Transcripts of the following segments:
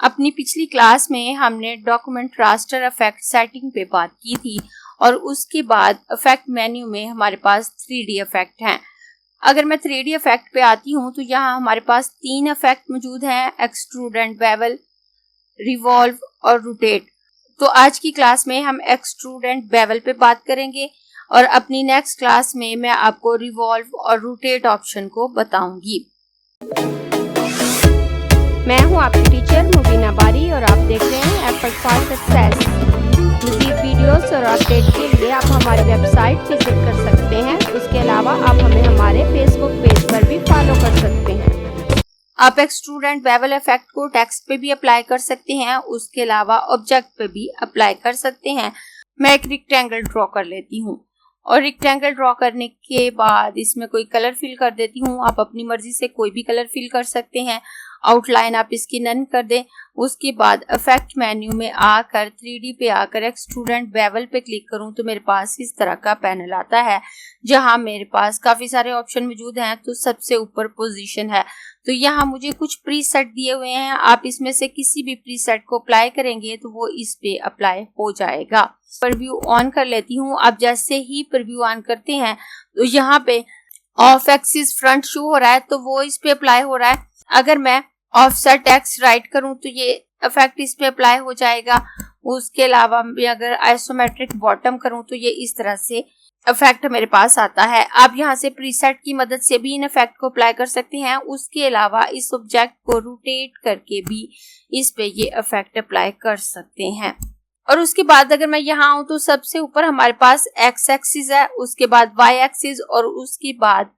अपनी पिछली क्लास में हमने डॉक्यूमेंट रास्टर इफेक्ट सेटिंग पे बात की थी और उसके बाद इफेक्ट मेन्यू में हमारे पास 3D इफेक्ट हैं। अगर मैं 3D इफेक्ट पे आती हूँ तो यहाँ हमारे पास 3 इफेक्ट मौजूद हैं, एक्सट्रूड एंड बेवल, रिवॉल्व और रोटेट। तो आज की क्लास में हम एक्सट्रूड एंड बेवल पे बात करेंगे और अपनी नेक्स्ट क्लास में मैं आपको रिवॉल्व और रोटेट ऑप्शन को बताऊंगी। मैं हूं आपकी टीचर मुबीना बारी और आप देख रहे हैं एफर्ट फॉर सक्सेस। मज़ीद वीडियोस और अपडेट के लिए आप हमारी वेबसाइट विजिट कर सकते हैं। उसके अलावा आप हमें हमारे फेसबुक पेज पर भी फॉलो कर सकते हैं। आप एक्सट्रूड एंड बेवल इफेक्ट को टेक्स्ट पे भी अप्लाई कर सकते हैं, उसके अलावा ऑब्जेक्ट पे भी अप्लाई कर सकते हैं। मैं एक रेक्टेंगल ड्रॉ कर लेती हूँ और रेक्टेंगल ड्रॉ करने के बाद इसमें कोई कलर फिल कर देती हूँ। आप अपनी मर्जी से कोई भी कलर फिल कर सकते हैं। आउटलाइन आप इसकी नन कर दें। उसके बाद इफेक्ट मेन्यू में आकर 3D पे आकर एक्सट्रूड एंड बेवल पे क्लिक करूं तो मेरे पास इस तरह का पैनल आता है जहां मेरे पास काफी सारे ऑप्शन मौजूद हैं। तो सबसे ऊपर पोजीशन है, तो यहाँ मुझे कुछ प्रीसेट दिए हुए हैं। आप इसमें से किसी भी प्रीसेट को अप्लाई करेंगे तो वो इस पे अप्लाई हो जाएगा। प्रीव्यू ऑन कर लेती हूँ। आप जैसे ही प्रीव्यू ऑन करते हैं तो यहाँ पे ऑफ एक्सिस फ्रंट शो हो रहा है तो वो इस पे अप्लाई हो रहा है। अगर मैं ऑफसेट एक्स राइट करूं तो ये इफेक्ट इस पे अप्लाई हो जाएगा। उसके अलावा अगर आइसोमेट्रिक बॉटम करूं तो ये इस तरह से इफेक्ट मेरे पास आता है। आप यहाँ से प्रीसेट की मदद से भी इन इफेक्ट को अप्लाई कर सकते हैं। उसके अलावा इस ऑब्जेक्ट को रोटेट करके भी इस पे ये इफेक्ट अप्लाई कर सकते हैं। और उसके बाद अगर मैं यहाँ आऊं तो सबसे ऊपर हमारे पास एक्स एक्सिस है, उसके बाद वाई एक्सिस और उसके बाद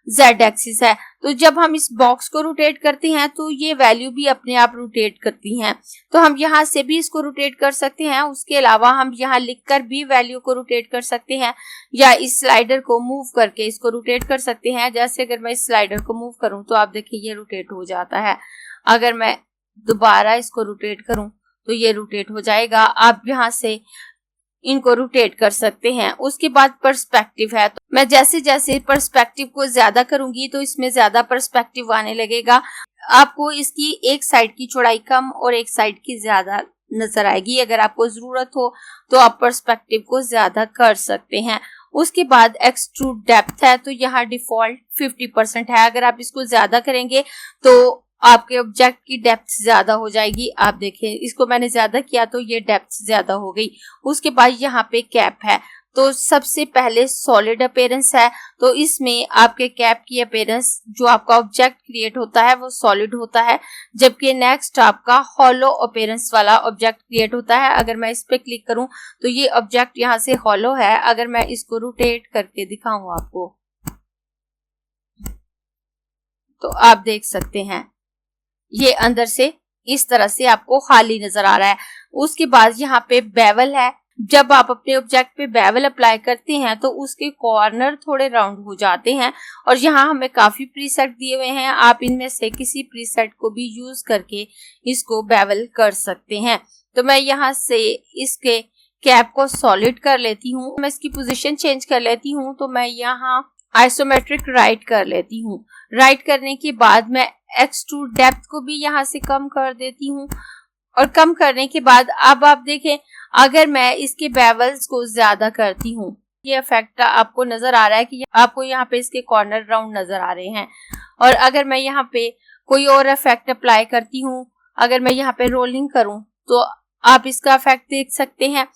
जेड एक्सिस है। तो जब हम इस बॉक्स को रोटेट करते हैं तो ये वैल्यू भी अपने आप रोटेट करती हैं। तो हम यहाँ से भी इसको रोटेट कर सकते हैं। उसके अलावा हम यहाँ लिखकर भी वैल्यू को रोटेट कर सकते हैं या इस स्लाइडर को मूव करके इसको रोटेट कर सकते हैं। जैसे अगर मैं इस स्लाइडर को मूव करूं तो आप देखिए ये रोटेट हो जाता है। अगर मैं दोबारा इसको रोटेट करूं तो ये रोटेट हो जाएगा। आप यहाँ से इनको रोटेट कर सकते हैं। उसके बाद पर्सपेक्टिव है, तो मैं जैसे जैसे पर्सपेक्टिव को ज्यादा करूंगी तो इसमें ज्यादा पर्सपेक्टिव आने लगेगा। आपको इसकी एक साइड की चौड़ाई कम और एक साइड की ज्यादा नजर आएगी। अगर आपको जरूरत हो तो आप पर्सपेक्टिव को ज्यादा कर सकते हैं। उसके बाद एक्सट्रूड डेप्थ है, तो यहाँ डिफॉल्ट 50% है। अगर आप इसको ज्यादा करेंगे तो आपके ऑब्जेक्ट की डेप्थ ज्यादा हो जाएगी। आप देखें इसको मैंने ज्यादा किया तो ये डेप्थ ज्यादा हो गई। उसके बाद यहाँ पे कैप है, तो सबसे पहले सॉलिड अपीयरेंस है, तो इसमें आपके कैप की अपीयरेंस जो आपका ऑब्जेक्ट क्रिएट होता है वो सॉलिड होता है, जबकि नेक्स्ट आपका हॉलो अपीयरेंस वाला ऑब्जेक्ट क्रिएट होता है। अगर मैं इस पे क्लिक करूं तो ये ऑब्जेक्ट यहाँ से हॉलो है। अगर मैं इसको रोटेट करके दिखाऊं आपको तो आप देख सकते हैं ये अंदर से इस तरह से आपको खाली नजर आ रहा है। उसके बाद यहाँ पे बेवल है। जब आप अपने ऑब्जेक्ट पे बेवल अप्लाई करते हैं तो उसके कॉर्नर थोड़े राउंड हो जाते हैं और यहाँ हमें काफी प्रीसेट दिए हुए हैं। आप इनमें से किसी प्रीसेट को भी यूज करके इसको बेवल कर सकते हैं। तो मैं यहाँ से इसके कैप को सॉलिड कर लेती हूँ। मैं इसकी पोजीशन चेंज कर लेती हूँ, तो मैं यहाँ आइसोमेट्रिक राइट कर लेती हूँ। राइट करने के बाद मैं एक्सट्रूड डेप्थ को भी यहाँ से कम कर देती हूँ और कम करने के बाद अब आप देखें अगर मैं इसके बेवल्स को ज्यादा करती हूँ, ये इफेक्ट आपको नजर आ रहा है कि आपको यहाँ पे इसके कॉर्नर राउंड नजर आ रहे हैं। और अगर मैं यहाँ पे कोई और इफेक्ट अप्लाई करती हूँ, अगर मैं यहाँ पे रोलिंग करूँ तो आप इसका इफेक्ट देख सकते हैं।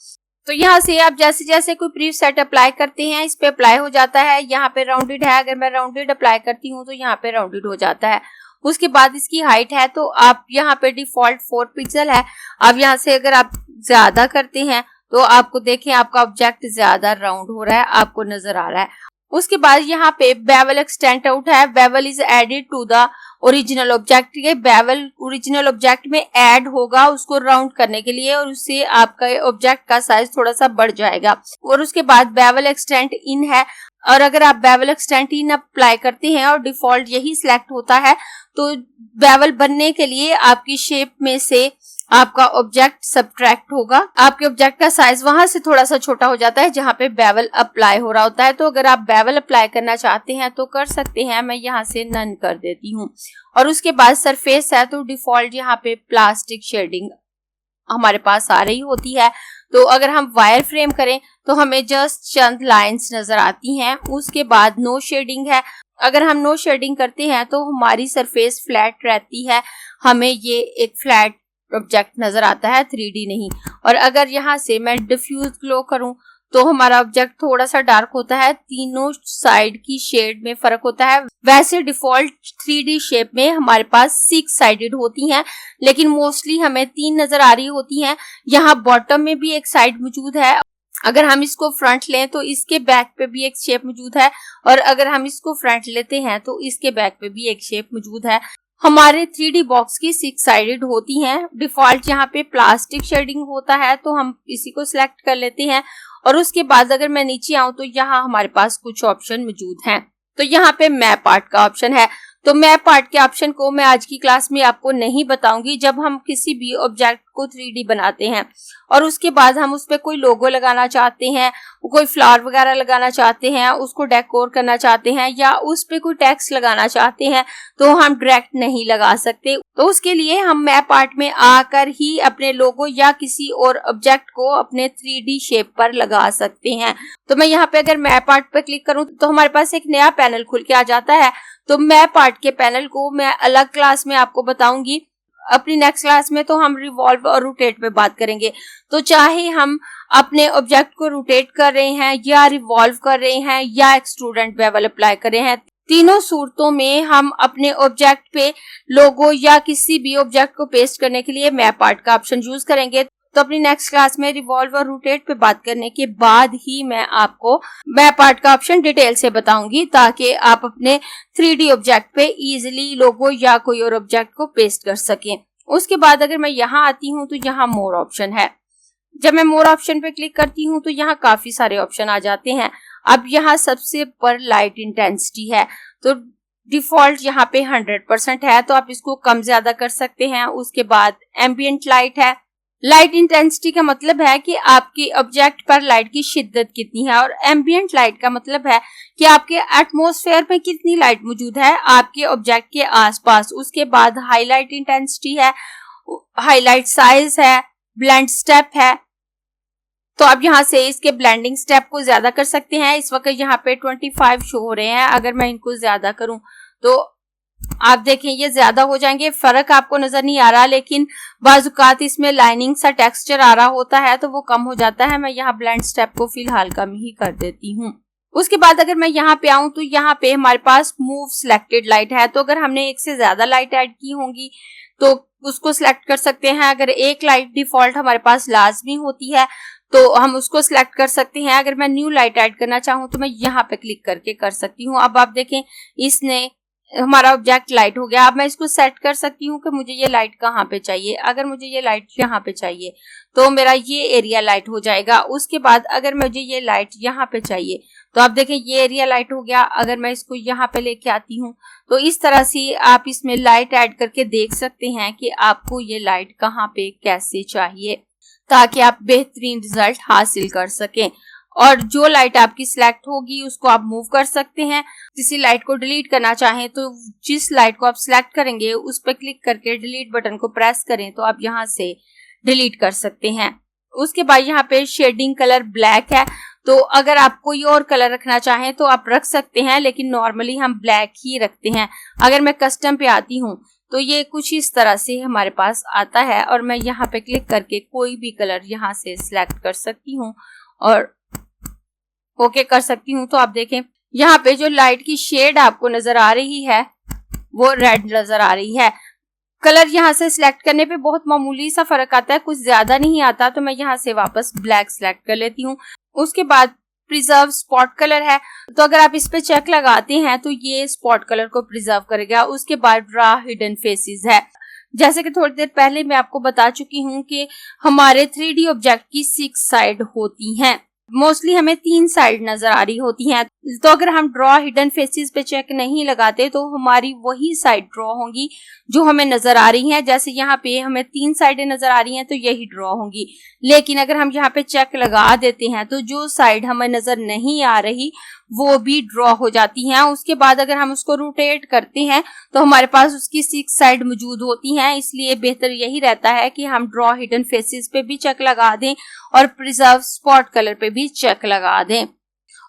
तो यहाँ से आप जैसे जैसे कोई प्रीसेट अप्लाई करते हैं इस पे अप्लाई हो जाता है। यहाँ पे राउंडेड है, अगर मैं राउंडेड अप्लाई करती हूँ तो यहाँ पे राउंडेड हो जाता है। उसके बाद इसकी हाइट है, तो आप यहाँ पे डिफॉल्ट 4 पिक्सल है। अब यहाँ से अगर आप ज्यादा करते हैं तो आपको देखें आपका ऑब्जेक्ट ज्यादा राउंड हो रहा है, आपको नजर आ रहा है। उसके बाद यहाँ पे बेवल एक्सटेंड आउट है। Bevel is added to the original object. ये बेवल ओरिजिनल ऑब्जेक्ट में ऐड होगा उसको राउंड करने के लिए और उससे आपका ऑब्जेक्ट का साइज थोड़ा सा बढ़ जाएगा। और उसके बाद बेवल एक्सटेंड इन है, और अगर आप बेवल एक्सटेंड इन अप्लाई करते हैं और डिफॉल्ट यही सिलेक्ट होता है तो बेवल बनने के लिए आपकी शेप में से आपका ऑब्जेक्ट सब्ट्रैक्ट होगा। आपके ऑब्जेक्ट का साइज वहां से थोड़ा सा छोटा हो जाता है जहां पे बेवल अप्लाई हो रहा होता है। तो अगर आप बेवल अप्लाई करना चाहते हैं तो कर सकते हैं, मैं यहाँ से नन कर देती हूँ। और उसके बाद सरफेस है तो डिफॉल्ट यहाँ पे प्लास्टिक शेडिंग हमारे पास आ रही होती है। तो अगर हम वायर फ्रेम करें तो हमें जस्ट चंद लाइंस नजर आती हैं। उसके बाद नो शेडिंग है। अगर हम नो शेडिंग करते हैं तो हमारी सरफेस फ्लैट रहती है, हमें ये एक फ्लैट ऑब्जेक्ट नजर आता है, 3D नहीं। और अगर यहाँ से मैं डिफ्यूज ग्लो करूं तो हमारा ऑब्जेक्ट थोड़ा सा डार्क होता है, तीनों साइड की शेड में फर्क होता है। वैसे डिफॉल्ट 3D शेप में हमारे पास 6 साइडेड होती हैं, लेकिन मोस्टली हमें 3 नजर आ रही होती हैं। यहाँ बॉटम में भी एक साइड मौजूद है। अगर हम इसको फ्रंट लें तो इसके बैक पे भी एक शेप मौजूद है, और अगर हम इसको फ्रंट लेते हैं तो इसके बैक पे भी एक शेप मौजूद है। हमारे 3D बॉक्स की 6 साइडेड होती हैं। डिफॉल्ट यहाँ पे प्लास्टिक शेडिंग होता है, तो हम इसी को सिलेक्ट कर लेते हैं। और उसके बाद अगर मैं नीचे आऊं तो यहाँ हमारे पास कुछ ऑप्शन मौजूद हैं। तो यहाँ पे मैप आर्ट का ऑप्शन है। तो मैप आर्ट के ऑप्शन को मैं आज की क्लास में आपको नहीं बताऊंगी। जब हम किसी भी ऑब्जेक्ट को 3D बनाते हैं और उसके बाद हम उस पर कोई लोगो लगाना चाहते हैं, कोई फ्लावर वगैरह लगाना चाहते हैं, उसको डेकोर करना चाहते हैं, या उस पर कोई टेक्स्ट लगाना चाहते हैं, तो हम डायरेक्ट नहीं लगा सकते। तो उसके लिए हम मैप आर्ट में आकर ही अपने लोगो या किसी और ऑब्जेक्ट को अपने 3D शेप पर लगा सकते हैं। तो मैं यहाँ पे अगर मैप आर्ट पर क्लिक करूं तो हमारे पास एक नया पैनल खुल के आ जाता है। तो मैप आर्ट के पैनल को मैं अलग क्लास में आपको बताऊंगी। अपनी नेक्स्ट क्लास में तो हम रिवॉल्व और रोटेट पे बात करेंगे। तो चाहे हम अपने ऑब्जेक्ट को रोटेट कर रहे हैं, या रिवॉल्व कर रहे हैं, या एक्सट्रूड एंड बेवल अप्लाई कर रहे हैं, तीनों सूरतों में हम अपने ऑब्जेक्ट पे लोगो या किसी भी ऑब्जेक्ट को पेस्ट करने के लिए मैप आर्ट का ऑप्शन यूज करेंगे। तो अपनी नेक्स्ट क्लास में रिवॉल्व और रोटेट पे बात करने के बाद ही मैं आपको मैप आर्ट का ऑप्शन डिटेल से बताऊंगी, ताकि आप अपने 3D ऑब्जेक्ट पे इजीली लोगो या कोई और ऑब्जेक्ट को पेस्ट कर सकें। उसके बाद अगर मैं यहाँ आती हूँ तो यहाँ मोर ऑप्शन है। जब मैं मोर ऑप्शन पे क्लिक करती हूँ तो यहाँ काफी सारे ऑप्शन आ जाते हैं। अब यहाँ सबसे ऊपर लाइट इंटेंसिटी है, तो डिफॉल्ट यहाँ पे 100% है, तो आप इसको कम ज्यादा कर सकते हैं। उसके बाद एम्बिएंट लाइट है। लाइट इंटेंसिटी का मतलब है कि आपके ऑब्जेक्ट पर लाइट की शिद्दत कितनी है, और एम्बिएंट लाइट का मतलब है कि आपके एटमॉस्फेयर में कितनी लाइट मौजूद है आपके ऑब्जेक्ट के आसपास। उसके बाद हाईलाइट इंटेंसिटी है, हाईलाइट साइज है, ब्लेंड स्टेप है। तो आप यहाँ से इसके ब्लेंडिंग स्टेप को ज्यादा कर सकते हैं। इस वक्त यहाँ पे 25 शो हो रहे हैं। अगर मैं इनको ज्यादा करूं तो आप देखें ये ज्यादा हो जाएंगे। फर्क आपको नजर नहीं आ रहा, लेकिन बाजुकात इसमें लाइनिंग सा टेक्सचर आ रहा होता है तो वो कम हो जाता है। मैं यहाँ ब्लेंड स्टेप को फिलहाल कम ही कर देती हूँ। उसके बाद अगर मैं यहाँ पे आऊं तो यहाँ पे हमारे पास मूव सिलेक्टेड लाइट है। तो अगर हमने एक से ज्यादा लाइट ऐड की होंगी तो उसको सिलेक्ट कर सकते हैं। अगर एक लाइट डिफॉल्ट हमारे पास लाजमी होती है तो हम उसको सिलेक्ट कर सकते हैं। अगर मैं न्यू लाइट ऐड करना चाहूँ तो मैं यहाँ पे क्लिक करके कर सकती हूँ। अब आप देखें इसने हमारा ऑब्जेक्ट लाइट हो गया। अब मैं इसको सेट कर सकती हूँ कि मुझे ये लाइट कहाँ पे चाहिए। अगर मुझे ये लाइट यहाँ पे चाहिए तो मेरा ये एरिया लाइट हो जाएगा। उसके बाद अगर मुझे ये लाइट यहाँ पे चाहिए तो आप देखें ये एरिया लाइट हो गया। अगर मैं इसको यहाँ पे लेके आती हूँ तो इस तरह से आप इसमें लाइट ऐड करके देख सकते हैं कि आपको ये लाइट कहाँ पे कैसे चाहिए, ताकि आप बेहतरीन रिजल्ट हासिल कर सकें। और जो लाइट आपकी सिलेक्ट होगी उसको आप मूव कर सकते हैं। किसी लाइट को डिलीट करना चाहें तो जिस लाइट को आप सिलेक्ट करेंगे उस पर क्लिक करके डिलीट बटन को प्रेस करें तो आप यहाँ से डिलीट कर सकते हैं। उसके बाद यहाँ पे शेडिंग कलर ब्लैक है। तो अगर आप कोई और कलर रखना चाहें तो आप रख सकते हैं, लेकिन नॉर्मली हम ब्लैक ही रखते हैं। अगर मैं कस्टम पे आती हूँ तो ये कुछ इस तरह से हमारे पास आता है, और मैं यहाँ पे क्लिक करके कोई भी कलर यहाँ से सिलेक्ट कर सकती हूँ और ओके कर सकती हूँ। तो आप देखें यहाँ पे जो लाइट की शेड आपको नजर आ रही है वो रेड नजर आ रही है। कलर यहाँ से सिलेक्ट करने पे बहुत मामूली सा फर्क आता है, कुछ ज्यादा नहीं आता। तो मैं यहाँ से वापस ब्लैक सिलेक्ट कर लेती हूँ। उसके बाद प्रिजर्व स्पॉट कलर है। तो अगर आप इस पे चेक लगाते हैं तो ये स्पॉट कलर को प्रिजर्व करेगा। उसके बाद ड्रा हिडन फेसेस है। जैसे कि थोड़ी देर पहले मैं आपको बता चुकी हूँ कि हमारे 3D ऑब्जेक्ट की 6 साइड होती हैं। मोस्टली हमें 3 साइड नजर आ रही होती हैं, तो अगर हम ड्रॉ हिडन फेसेस पे चेक नहीं लगाते तो हमारी वही साइड ड्रॉ होंगी जो हमें नजर आ रही हैं। जैसे यहाँ पे हमें 3 साइडें नजर आ रही हैं तो यही ड्रॉ होंगी, लेकिन अगर हम यहाँ पे चेक लगा देते हैं तो जो साइड हमें नजर नहीं आ रही वो भी ड्रॉ हो जाती हैं। उसके बाद अगर हम उसको रोटेट करते हैं तो हमारे पास उसकी 6 साइड मौजूद होती हैं, इसलिए बेहतर यही रहता है कि हम ड्रॉ हिडन फेसेस पे भी चेक लगा दें और प्रिजर्व स्पॉट कलर पे भी चेक लगा दें।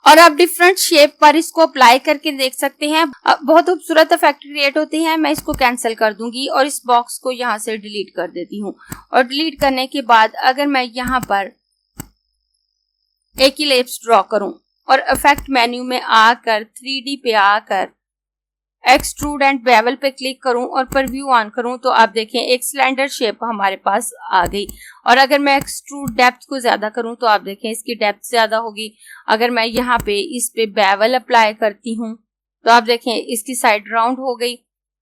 और आप डिफरेंट शेप पर इसको अप्लाई करके देख सकते हैं, बहुत खूबसूरत इफेक्ट क्रिएट होते हैं। मैं इसको कैंसिल कर दूंगी और इस बॉक्स को यहाँ से डिलीट कर देती हूँ। और डिलीट करने के बाद अगर मैं यहाँ पर एक इलिप्स ड्रॉ करूं और इफेक्ट मेन्यू में आकर 3D पे आकर एक्सट्रूड एंड बेवल पे क्लिक करूं और प्रीव्यू ऑन करूं तो आप देखें एक सिलेंडर शेप हमारे पास आ गई। और अगर मैं एक्सट्रूड डेप्थ को ज्यादा करूं तो आप देखें इसकी डेप्थ ज्यादा होगी। अगर मैं यहाँ पे इस पे बेवल अप्लाई करती हूं तो आप देखें इसकी साइड राउंड हो गई।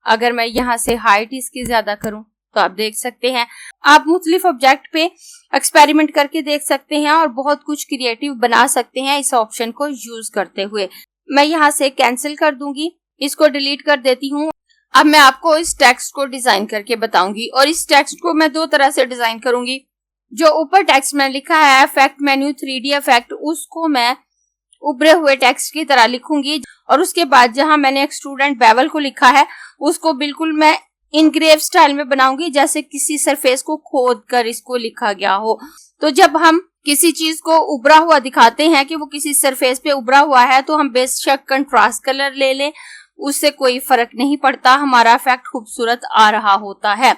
अगर मैं यहाँ से हाइट इसकी ज्यादा करूं तो आप देख सकते हैं। आप मुख्तलिफ ऑब्जेक्ट पे एक्सपेरिमेंट करके देख सकते हैं और बहुत कुछ क्रिएटिव बना सकते हैं इस ऑप्शन को यूज करते हुए। मैं यहाँ से कैंसिल कर दूंगी, इसको डिलीट कर देती हूँ। अब मैं आपको इस टेक्स्ट को डिजाइन करके बताऊंगी और इस टेक्स्ट को मैं 2 तरह से डिजाइन करूंगी। जो ऊपर टेक्स्ट में लिखा है इफेक्ट मेन्यू 3D इफेक्ट, उसको मैं उभरे हुए टेक्स्ट की तरह लिखूंगी और उसके बाद जहां मैंने एक्सट्रूड एंड बेवल को लिखा है उसको बिल्कुल मैं इनग्रेव स्टाइल में बनाऊंगी, जैसे किसी सरफेस को खोद कर इसको लिखा गया हो। तो जब हम किसी चीज को उभरा हुआ दिखाते हैं कि वो किसी सरफेस पे उभरा हुआ है तो हम बेशक कंट्रास्ट कलर ले लें, उससे कोई फर्क नहीं पड़ता, हमारा इफेक्ट खूबसूरत आ रहा होता है।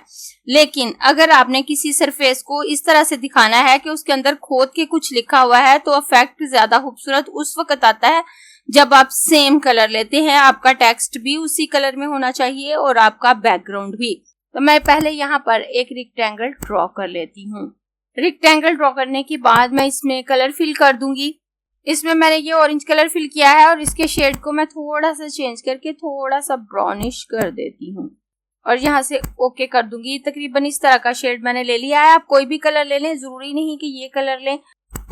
लेकिन अगर आपने किसी सरफेस को इस तरह से दिखाना है कि उसके अंदर खोद के कुछ लिखा हुआ है तो इफेक्ट ज्यादा खूबसूरत उस वक्त आता है जब आप सेम कलर लेते हैं। आपका टेक्स्ट भी उसी कलर में होना चाहिए और आपका बैकग्राउंड भी। तो मैं पहले यहाँ पर एक रेक्टेंगल ड्रॉ कर लेती हूँ। रेक्टेंगल ड्रॉ करने के बाद मैं इसमें कलर फिल कर दूंगी। इसमें मैंने ये ऑरेंज कलर फिल किया है और इसके शेड को मैं थोड़ा सा चेंज करके थोड़ा सा ब्राउनिश कर देती हूँ और यहाँ से ओके कर दूंगी। तकरीबन इस तरह का शेड मैंने ले लिया है। आप कोई भी कलर ले लें, जरूरी नहीं कि ये कलर लें।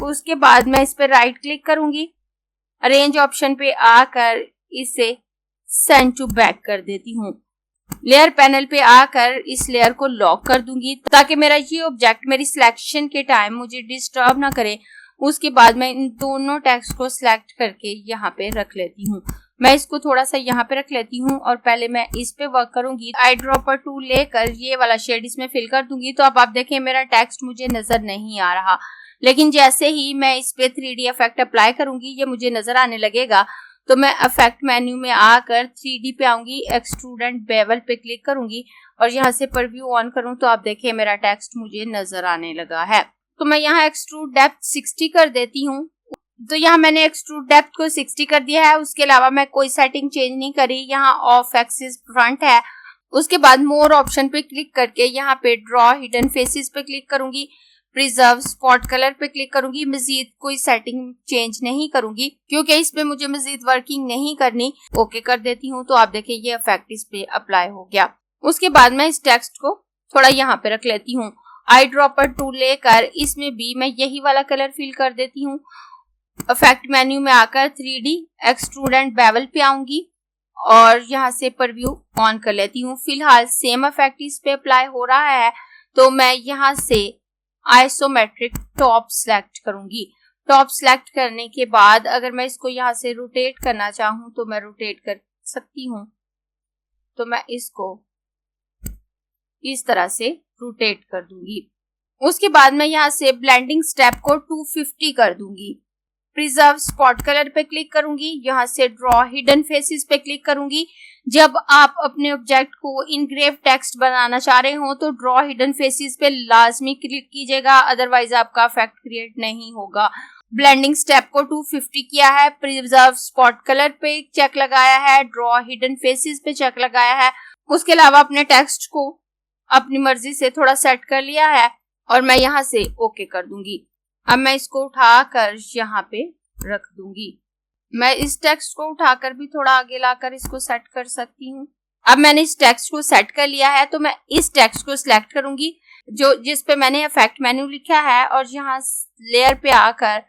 उसके बाद मैं इस पर राइट क्लिक करूंगी, अरेंज ऑप्शन पे आकर इसे सेंड टू बैक कर देती हूँ। लेयर पैनल पे आकर इस लेयर को लॉक कर दूंगी ताकि मेरा ये ऑब्जेक्ट मेरी सिलेक्शन के टाइम मुझे डिस्टर्ब ना करे। उसके बाद मैं इन दोनों टेक्स्ट को सिलेक्ट करके यहाँ पे रख लेती हूँ। मैं इसको थोड़ा सा यहाँ पे रख लेती हूँ और पहले मैं इस पे वर्क करूंगी। आई ड्रॉपर टूल लेकर ये वाला शेड इसमें फिल कर दूंगी। तो अब आप देखें मेरा टेक्स्ट मुझे नजर नहीं आ रहा, लेकिन जैसे ही मैं इस पे 3D इफेक्ट अप्लाई करूंगी ये मुझे नजर आने लगेगा। तो मैं इफेक्ट मेन्यू में आकर 3D पे आऊंगी, एक्सट्रूड एंड बेवल पे क्लिक करूंगी और यहाँ से प्रीव्यू ऑन करूं तो आप देखिए मेरा टेक्स्ट मुझे नजर आने लगा है। तो मैं यहाँ एक्सट्रूड डेप्थ 60 कर देती हूँ। तो यहाँ मैंने एक्सट्रूड डेप्थ को 60 कर दिया है। उसके अलावा मैं कोई सेटिंग चेंज नहीं करी। यहाँ ऑफ एक्सिस फ्रंट है। उसके बाद मोर ऑप्शन पे क्लिक करके यहाँ पे ड्रॉ हिडन फेसेस पे क्लिक करूंगी, प्रिजर्व स्पॉट कलर पे क्लिक करूंगी। मजीद कोई सेटिंग चेंज नहीं करूंगी क्योंकि इस पे मुझे मजीद वर्किंग नहीं करनी। ओके कर देती हूँ तो आप देखिए ये इफेक्ट इस पे अप्लाई हो गया। उसके बाद मैं इस टेक्स्ट को थोड़ा यहाँ पे रख लेती हूँ। आई ड्रॉपर टूल लेकर इसमें भी मैं यही वाला कलर फिल कर देती हूँ। इफेक्ट मेन्यू में आकर 3D एक्सट्रूड एंड बेवल पे आऊंगी और यहाँ से प्रीव्यू ऑन कर लेती हूँ। फिलहाल सेम इफेक्ट इस पे अप्लाई हो रहा है तो मैं यहाँ से आइसोमेट्रिक टॉप सिलेक्ट करूंगी। टॉप सिलेक्ट करने के बाद अगर मैं इसको यहाँ से रोटेट करना चाहूँ तो मैं रोटेट कर सकती हूँ। तो मैं इसको इस तरह से रोटेट कर दूंगी। उसके बाद मैं यहाँ से ब्लेंडिंग स्टेप को 250 कर दूंगी। प्रिजर्व स्पॉट कलर पे क्लिक करूंगी। यहाँ से ड्रॉ हिडन फेसेस पे क्लिक करूंगी। जब आप अपने ऑब्जेक्ट को इनग्रेव टेक्स्ट बनाना चाह रहे हो तो ड्रॉ हिडन फेसेस पे लाजमी क्लिक कीजिएगा, अदरवाइज आपका इफेक्ट क्रिएट नहीं होगा। ब्लेंडिंग स्टेप को 250 किया है। प्रिजर्व स्पॉट कलर पे चेक लगाया है, ड्रॉ हिडन फेसेस पे चेक लगाया है। उसके अलावा अपने टेक्स्ट को अपनी मर्जी से थोड़ा सेट कर लिया है और मैं यहाँ से ओके कर दूंगी। अब मैं इसको उठाकर यहाँ पे रख दूंगी। मैं इस टेक्स्ट को उठाकर भी थोड़ा आगे लाकर इसको सेट कर सकती हूँ। अब मैंने इस टेक्स्ट को सेट कर लिया है तो मैं इस टेक्स्ट को सिलेक्ट करूंगी जो जिस पे मैंने इफेक्ट मेन्यू लिखा है और यहाँ लेयर पे आकर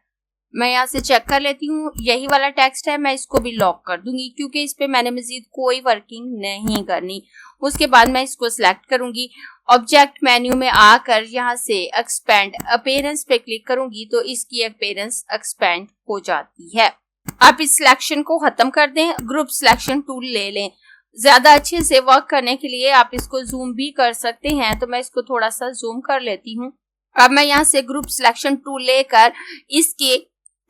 मैं यहाँ से चेक कर लेती हूँ, यही वाला टेक्स्ट है। मैं इसको भी लॉक कर दूंगी क्योंकि इस पे मैंने मजीद कोई वर्किंग नहीं करनी। उसके बाद मैं इसको सिलेक्ट करूंगी। ऑब्जेक्ट मेन्यू में आकर यहाँ से एक्सपेंड अपीयरेंस पे क्लिक करूंगी तो इसकी अपीयरेंस एक्सपेंड हो जाती है। आप इस सिलेक्शन को खत्म कर दें, ग्रुप सिलेक्शन टूल ले लें। ज्यादा अच्छे से वर्क करने के लिए आप इसको जूम भी कर सकते हैं, तो मैं इसको थोड़ा सा जूम कर लेती हूँ। अब मैं यहाँ से ग्रुप सिलेक्शन टूल लेकर इसके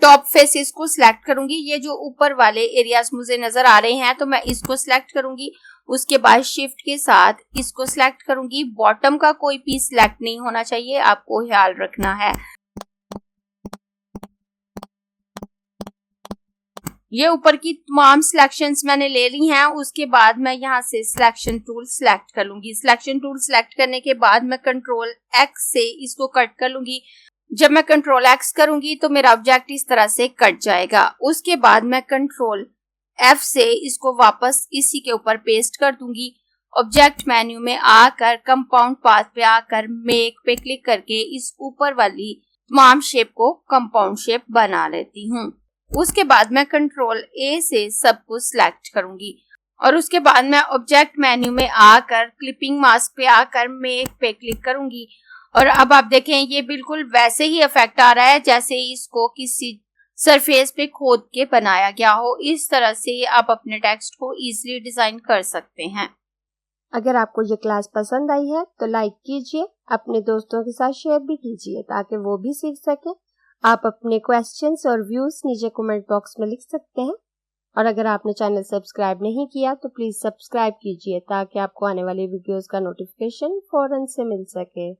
टॉप फेसेस को सिलेक्ट करूंगी। ये जो ऊपर वाले एरियाज मुझे नजर आ रहे हैं तो मैं इसको सिलेक्ट करूंगी। उसके बाद शिफ्ट के साथ इसको सिलेक्ट करूंगी। बॉटम का कोई पीस सिलेक्ट नहीं होना चाहिए, आपको ख्याल रखना है। ये ऊपर की तमाम सिलेक्शंस मैंने ले ली हैं। उसके बाद मैं यहाँ से सिलेक्शन टूल सिलेक्ट कर लूंगी। सिलेक्शन टूल सिलेक्ट करने के बाद मैं कंट्रोल एक्स से इसको कट कर लूंगी। जब मैं कंट्रोल एक्स करूंगी तो मेरा ऑब्जेक्ट इस तरह से कट जाएगा। उसके बाद मैं कंट्रोल एफ से इसको वापस इसी के ऊपर पेस्ट कर दूंगी। ऑब्जेक्ट मेन्यू में आकर कंपाउंड पाथ पे आकर मेक पे क्लिक करके इस ऊपर वाली तमाम शेप को कंपाउंड शेप बना लेती हूँ। उसके बाद मैं कंट्रोल ए से सब कुछ सिलेक्ट करूंगी और उसके बाद मैं ऑब्जेक्ट मेन्यू में आकर क्लिपिंग मास्क पे आकर मेक पे क्लिक करूंगी। और अब आप देखें ये बिल्कुल वैसे ही इफेक्ट आ रहा है जैसे इसको किसी सरफेस पे खोद के बनाया गया हो। इस तरह से आप अपने टेक्स्ट को इजीली डिजाइन कर सकते हैं। अगर आपको ये क्लास पसंद आई है तो लाइक कीजिए, अपने दोस्तों के साथ शेयर भी कीजिए ताकि वो भी सीख सके। आप अपने क्वेश्चंस और व्यूज नीचे कमेंट बॉक्स में लिख सकते हैं। और अगर आपने चैनल सब्सक्राइब नहीं किया तो प्लीज सब्सक्राइब कीजिए ताकि आपको आने वाली वीडियोस का नोटिफिकेशन फौरन से मिल सके।